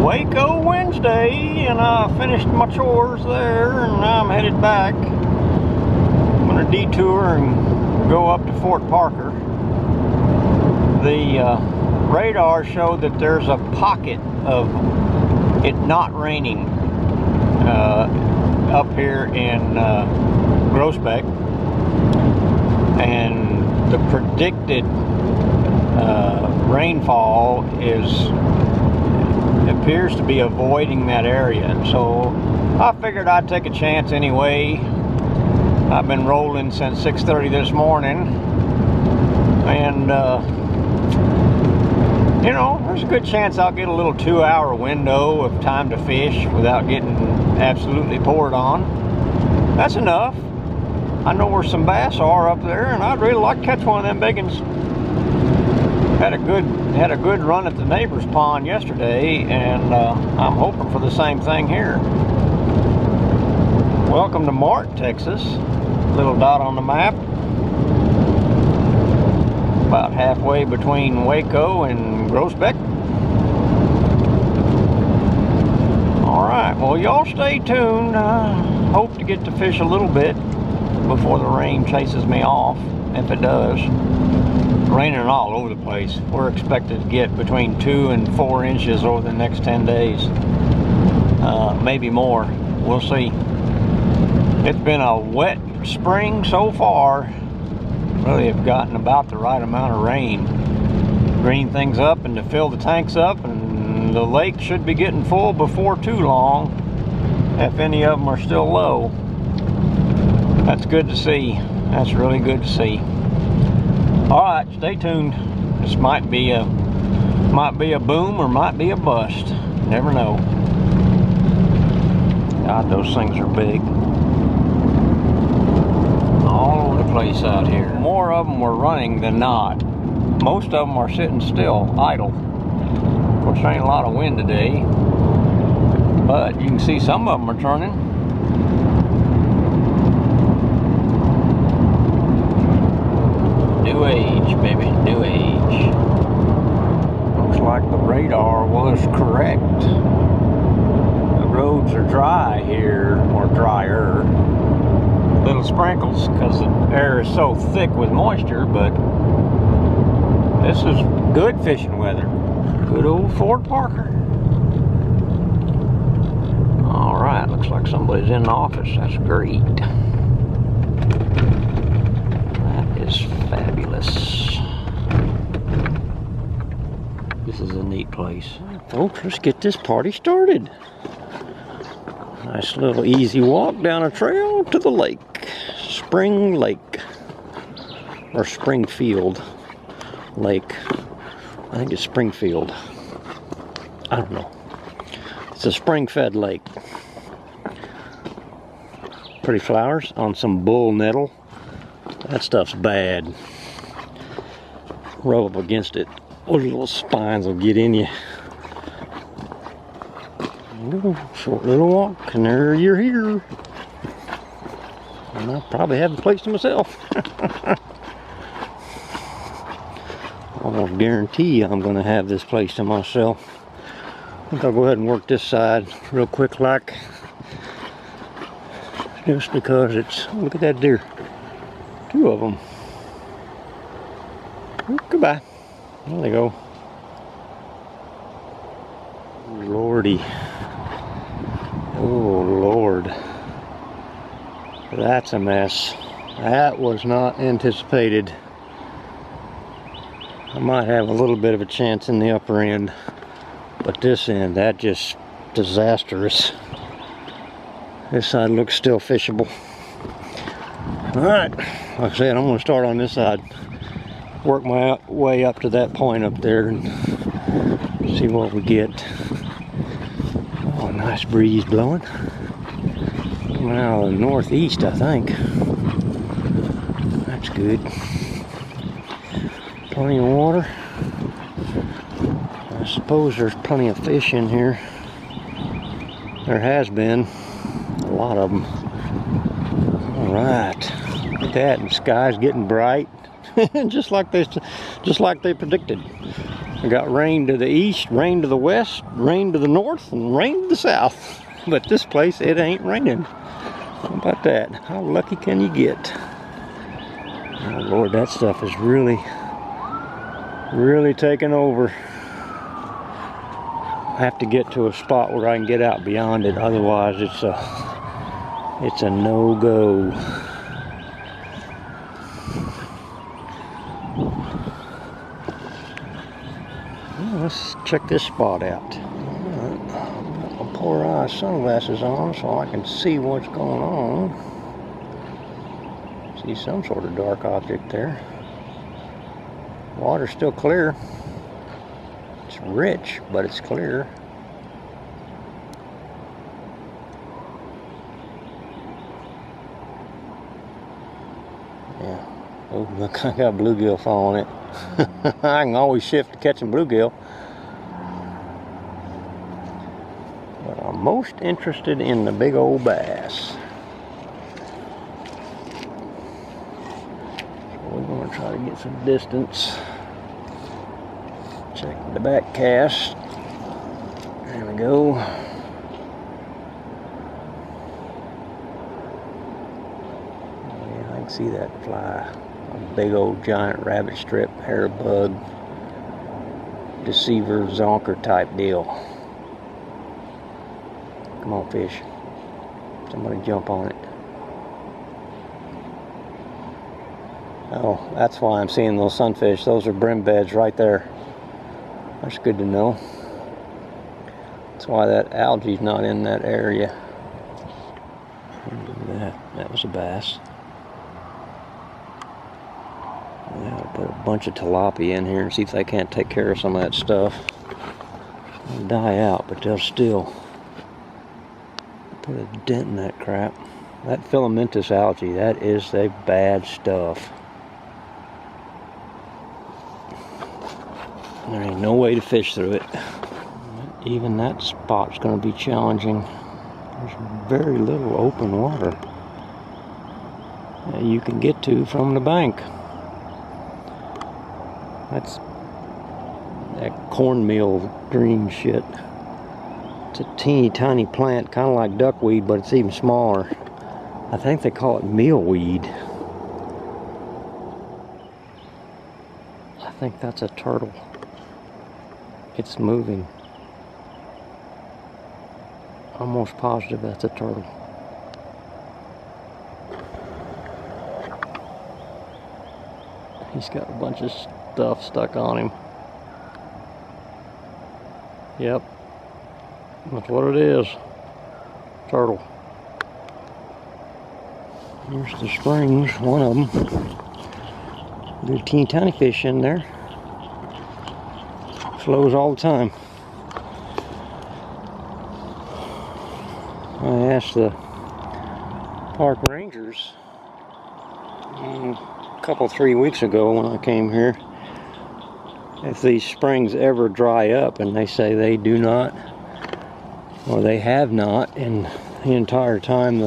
Waco Wednesday, and I finished my chores there, and now I'm headed back. I'm going to detour and go up to Fort Parker. The radar showed that there's a pocket of it not raining up here in Groesbeck, and the predicted rainfall appears to be avoiding that area. So I figured I'd take a chance anyway. I've been rolling since 6:30 this morning, and you know, there's a good chance I'll get a little 2-hour window of time to fish without getting absolutely poured on. That's enough. I know where some bass are up there, and I'd really like to catch one of them big ones. Had a good run at the neighbor's pond yesterday, and I'm hoping for the same thing here. Welcome to Mart, Texas. Little dot on the map. About halfway between Waco and Groesbeck. Alright, well, y'all stay tuned. I hope to get to fish a little bit before the rain chases me off, if it does. Raining all over the place. We're expected to get between 2 and 4 inches over the next 10 days. Maybe more. We'll see. It's been a wet spring so far. Really have gotten about the right amount of rain. Green things up and to fill the tanks up, and the lake should be getting full before too long, if any of them are still low. That's good to see. That's really good to see. Alright, stay tuned. This might be a boom or might be a bust. Never know. God, those things are big. All over the place out here. More of them were running than not. Most of them are sitting still, idle. Of course, there ain't a lot of wind today, but you can see some of them are turning. New age, baby, new age. Looks like the radar was correct. The roads are dry here, or drier. Little sprinkles because the air is so thick with moisture, but this is good fishing weather. Good old Fort Parker. Alright, looks like somebody's in the office. That's great. That is fabulous. This is a neat place. Folks, let's get this party started. Nice little easy walk down a trail to the lake. Spring Lake. Or Springfield Lake. I think it's Springfield. I don't know. It's a spring-fed lake. Pretty flowers on some bull nettle. That stuff's bad. Rub up against it. Those little spines will get in you. Short little walk, and there you're here. And I probably have the place to myself. Almost guarantee I'm going to have this place to myself. I think I'll go ahead and work this side real quick, like, just because it's, look at that deer. 2 of them. Goodbye. There they go. Lordy. Oh Lord, that's a mess. That was not anticipated. I might have a little bit of a chance in the upper end, but this end, that just disastrous. This side looks still fishable. Alright, like I said, I'm going to start on this side, work my way up to that point up there and see what we get. Oh, nice breeze blowing. Coming out of the northeast, I think. That's good. Plenty of water. I suppose there's plenty of fish in here. There has been. A lot of them. Alright. Look at that. And the sky's getting bright. just like they predicted. We got rain to the east, rain to the west, rain to the north, and rain to the south. But this place, it ain't raining. How about that? How lucky can you get? Oh Lord, that stuff is really taking over. I have to get to a spot where I can get out beyond it. Otherwise, it's a no-go. Let's check this spot out. I've got my polarized sunglasses on so I can see what's going on. See some sort of dark object there. Water's still clear. It's rich, but it's clear. Yeah. Oh, look, I got bluegill following it. I can always shift to catching bluegill. But I'm most interested in the big old bass. So we're going to try to get some distance. Check the back cast. There we go. Yeah, I can see that fly. A big old giant rabbit strip, hair bug, deceiver, zonker type deal. Come on, fish. Somebody jump on it. Oh, that's why I'm seeing those sunfish. Those are brim beds right there. That's good to know. That's why that algae's not in that area. Look at that. That was a bass. I'll put a bunch of tilapia in here and see if they can't take care of some of that stuff. They'll die out, but they'll still put a dent in that crap. That filamentous algae, that is the bad stuff. There ain't no way to fish through it. Even that spot's going to be challenging. There's very little open water that you can get to from the bank. That's that cornmeal green shit. It's a teeny tiny plant, kind of like duckweed, but it's even smaller. I think they call it mealweed. I think that's a turtle. It's moving. Almost positive that's a turtle. He's got a bunch of stuff stuck on him. Yep, that's what it is. Turtle. Here's the springs, one of them. Good teeny tiny fish in there. Flows all the time. I asked the park rangers a couple, 3 weeks ago when I came here if these springs ever dry up, and they say they do not, or they have not in the entire time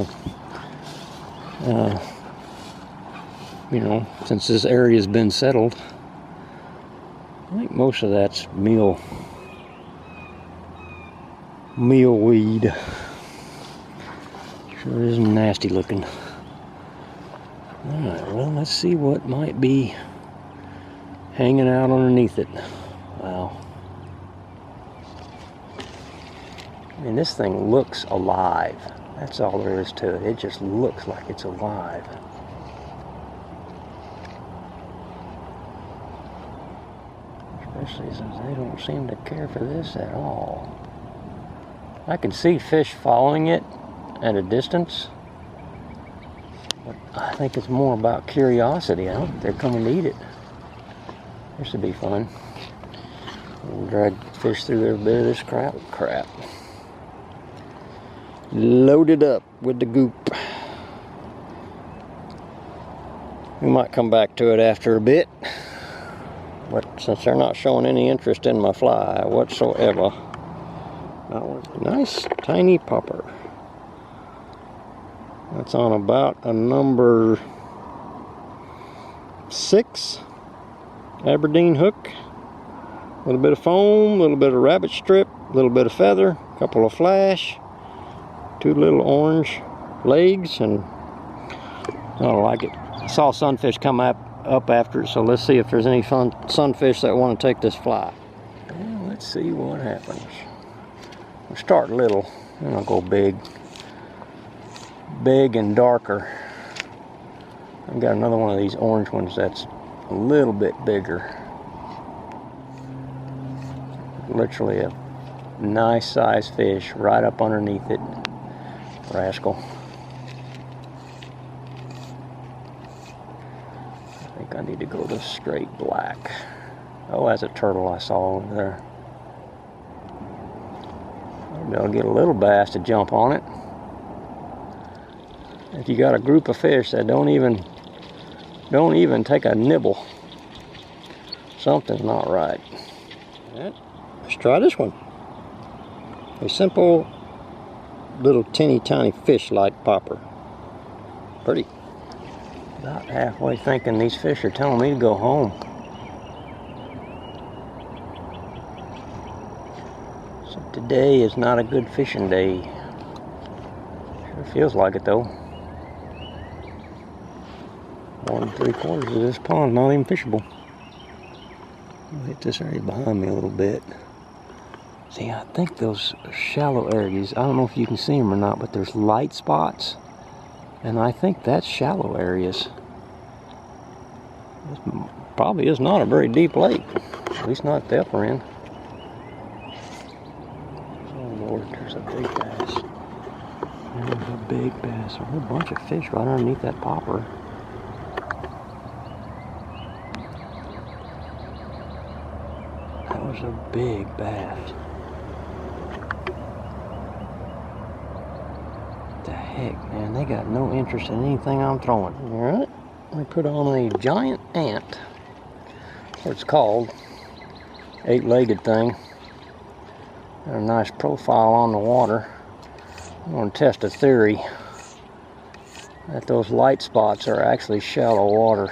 you know, since this area has been settled. I think most of that's mealweed. Sure is nasty looking. Alright, well, let's see what might be hanging out underneath it. Wow. I mean, this thing looks alive. That's all there is to it. It just looks like it's alive. Especially since they don't seem to care for this at all. I can see fish following it at a distance, but I think it's more about curiosity. I don't think they're coming to eat it. This would be fun. We'll drag fish through every bit of this crap. Loaded up with the goop. We might come back to it after a bit, but since they're not showing any interest in my fly whatsoever, that was a nice tiny popper. That's on about a number 6 Aberdeen hook. A little bit of foam, a little bit of rabbit strip, a little bit of feather, a couple of flash, 2 little orange legs, and I don't like it. I saw sunfish come up after it, so let's see if there's any fun sunfish that want to take this fly. Well, let's see what happens. I'll start little, and I'll go big. Big and darker. I've got another one of these orange ones that's a little bit bigger. Literally a nice sized fish right up underneath it. Rascal. I think I need to go to straight black. Oh, that's a turtle I saw over there. Maybe I'll get a little bass to jump on it. If you got a group of fish that don't even take a nibble, something's not right. Right, let's try this one. A simple little teeny tiny fish like popper. Pretty. About halfway thinking these fish are telling me to go home. So today is not a good fishing day. Sure feels like it though. 1 3/4 of this pond not even fishable. I'll hit this area behind me a little bit. See, I think those shallow areas, I don't know if you can see them or not, but there's light spots, and I think that's shallow areas. This probably is not a very deep lake, at least not at the upper end. Oh Lord, there's a big bass. There's a big bass. There's a whole bunch of fish right underneath that popper. That was a big bass. The heck, man, they got no interest in anything I'm throwing. Alright, I put on a giant ant. That's what it's called. 8-legged thing. Got a nice profile on the water. I'm going to test a theory that those light spots are actually shallow water.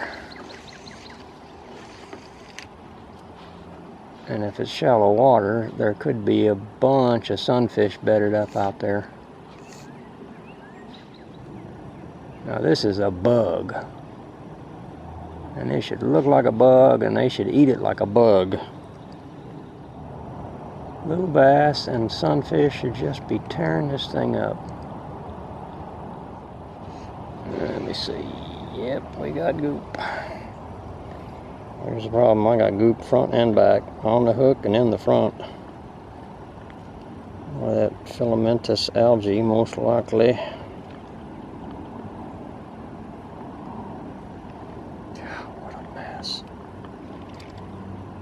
And if it's shallow water, there could be a bunch of sunfish bedded up out there. Now this is a bug. And they should look like a bug, and they should eat it like a bug. Little bass and sunfish should just be tearing this thing up. Let me see. Yep, we got goop. There's the problem. I got goop front and back, on the hook and in the front. Well, that filamentous algae, most likely. What a mess.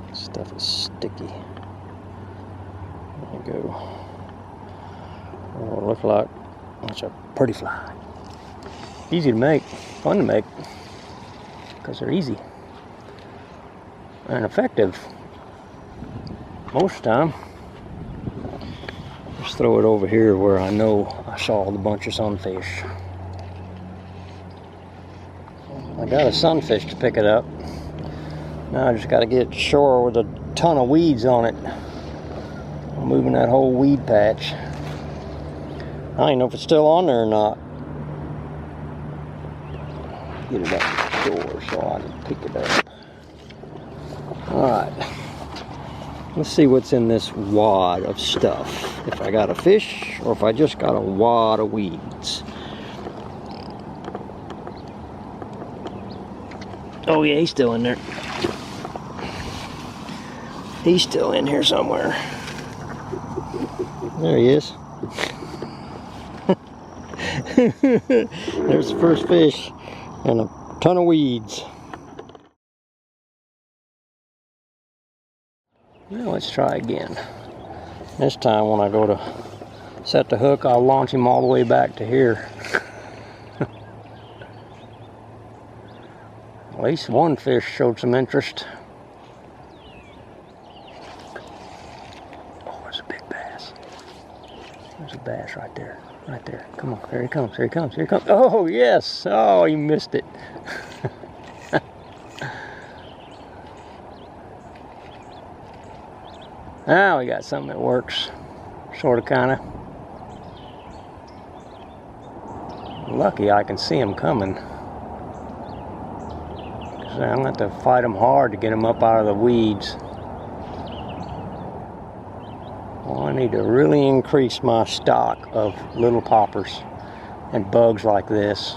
This stuff is sticky. There you go. Oh, look like it's a pretty fly. Easy to make, fun to make, because they're easy and effective most of the time. Just throw it over here where I know I saw the bunch of sunfish. I got a sunfish to pick it up. Now I just got to get to shore with a ton of weeds on it. I'm moving that whole weed patch. I don't even know if it's still on there or not. Get it up the door so I can pick it up. Alright, let's see what's in this wad of stuff. If I got a fish or if I just got a wad of weeds. Oh yeah, he's still in there. He's still in here somewhere. There he is. There's the first fish and a ton of weeds. Now let's try again. This time when I go to set the hook, I'll launch him all the way back to here. At least one fish showed some interest. Oh, there's a big bass. There's a bass right there. Right there. Come on. There he comes. Here he comes. Here he comes. Oh, yes. Oh, he missed it. Now we got something that works, sort of, kind of. Lucky I can see them coming. So I'm going to have to fight them hard to get them up out of the weeds. Well, I need to really increase my stock of little poppers and bugs like this.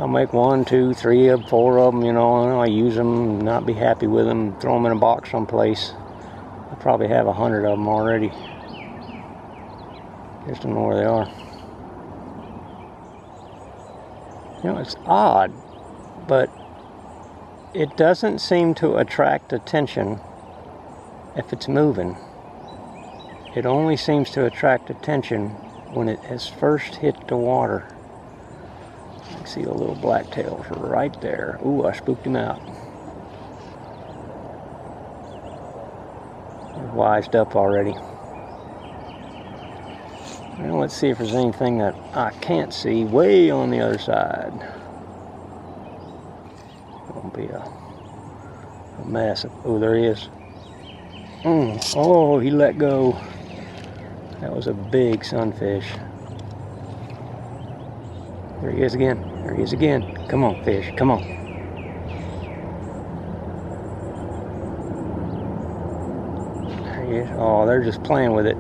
I'll make 1, 2, 3 of 4 of them, you know, and I'll use them, not be happy with them, throw them in a box someplace. I probably have 100 of them already. Just don't know where they are. You know, it's odd, but it doesn't seem to attract attention if it's moving. It only seems to attract attention when it has first hit the water. I see the little blacktails right there. Ooh, I spooked him out. They're wised up already. Well, let's see if there's anything that I can't see way on the other side. It'll be a mess. Oh, there he is. Oh, he let go. That was a big sunfish. There he is again. There he is again. Come on, fish. Come on. There he is. Oh, they're just playing with it.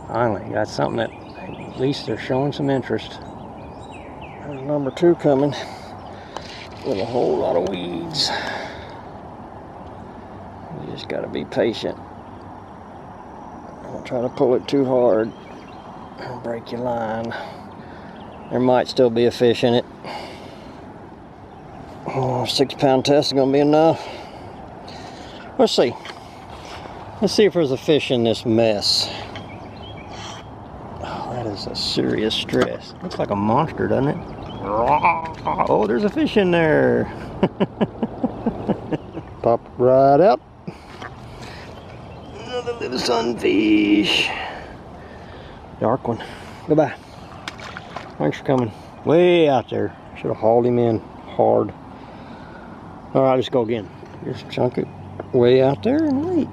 Finally, got something that at least they're showing some interest. There's number 2 coming with a whole lot of weeds. You just got to be patient. Don't try to pull it too hard and break your line. There might still be a fish in it. Oh, 6-pound test is going to be enough. Let's see. Let's see if there's a fish in this mess. That is a serious stress. Looks like a monster, doesn't it? Oh, there's a fish in there. Pop right out. Another little sunfish. Dark one. Goodbye. Thanks for coming. Way out there. Should have hauled him in hard. All right, let's go again. Just chunk it way out there and wait.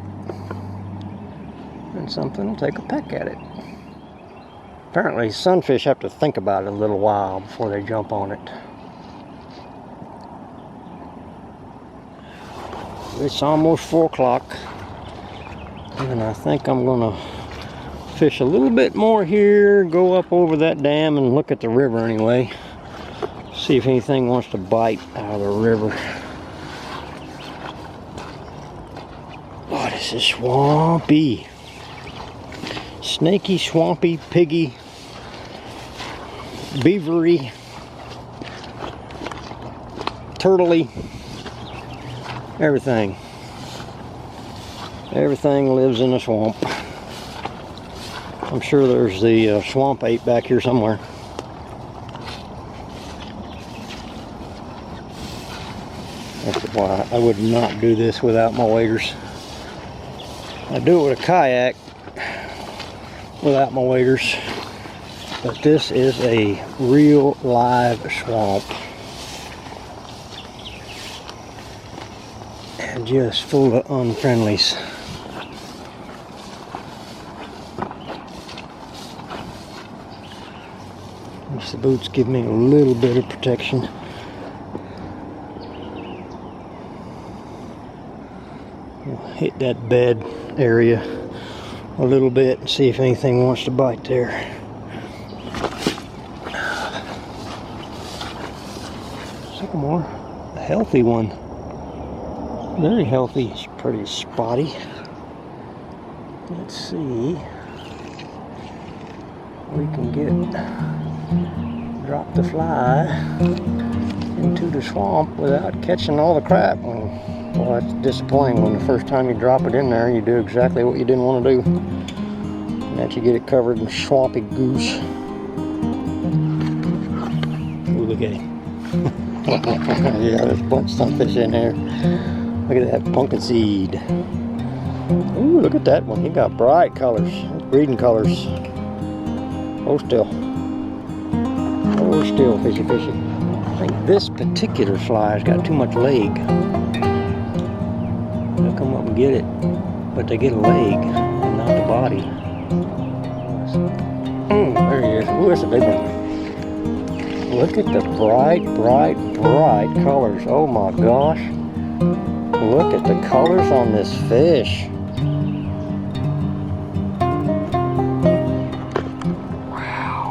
And something will take a peck at it. Apparently, sunfish have to think about it a little while before they jump on it. It's almost 4 o'clock, and I think I'm gonna fish a little bit more here, go up over that dam and look at the river anyway. See if anything wants to bite out of the river. Boy, this is swampy. Snaky, swampy, piggy, beavery, turtley, everything. Everything lives in a swamp. I'm sure there's the swamp ape back here somewhere. That's why I would not do this without my waders. I do it with a kayak without my waders, but this is a real live swamp and just full of unfriendlies. The boots give me a little bit of protection. We'll hit that bed area a little bit and see if anything wants to bite there. Sycamore, a healthy one. Very healthy. It's pretty spotty. Let's see if we can drop the fly into the swamp without catching all the crap. Well, that's disappointing when the first time you drop it in there, you do exactly what you didn't want to do. And that you get it covered in swampy goose. Ooh, look at him. Yeah, there's a bunch of sunfish in there. Look at that pumpkin seed. Ooh, look at that one. He got bright colors. breeding colors. Hold still. Hold still, fishy, fishy. I think this particular fly's got too much leg. They'll come up and get it, but they get a leg and not the body. There he is. Ooh, that's a big one. Look at the bright, bright, bright colors. Oh my gosh. Look at the colors on this fish. Wow.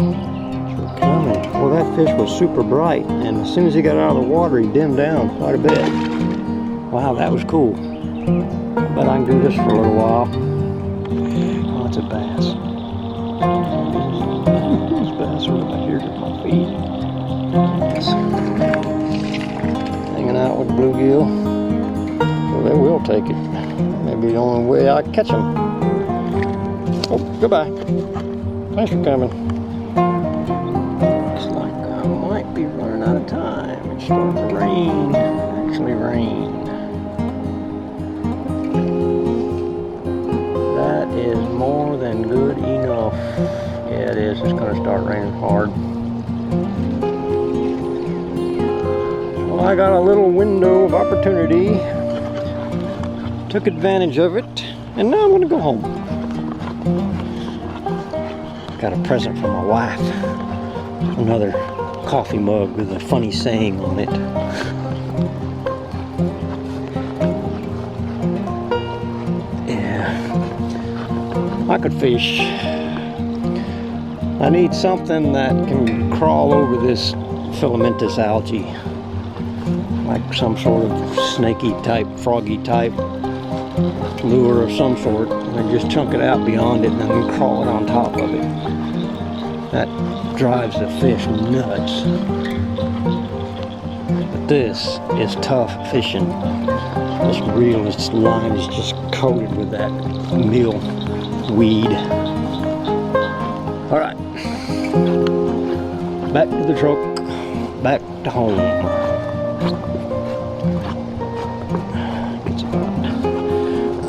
They're coming. Well, that fish was super bright, and as soon as he got out of the water, he dimmed down quite a bit. Wow, that was cool. I bet I can do this for a little while. Oh, it's a bass. These bass are right here at my feet. Yes. Hanging out with bluegill. So they will take it. That may be the only way I catch them. Oh, goodbye. Thanks for coming. Looks like I might be running out of time. It's starting to rain. Actually rain. That is more than good enough. Yeah, it is. It's going to start raining hard. Well, I got a little window of opportunity. Took advantage of it, and now I'm going to go home. Got a present from my wife. Another coffee mug with a funny saying on it. Yeah, I could fish. I need something that can crawl over this filamentous algae, like some sort of snaky type, froggy type lure of some sort, and then just chunk it out beyond it and then crawl it on top of it. That drives the fish nuts. But this is tough fishing. This reel, this line is just coated with that meal weed. All right, back to the truck, back to home.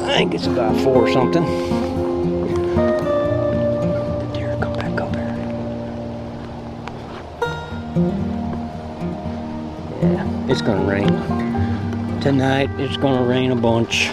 I think it's about 4 or something. Deer, come back up here. Yeah, it's gonna rain. Tonight it's gonna rain a bunch.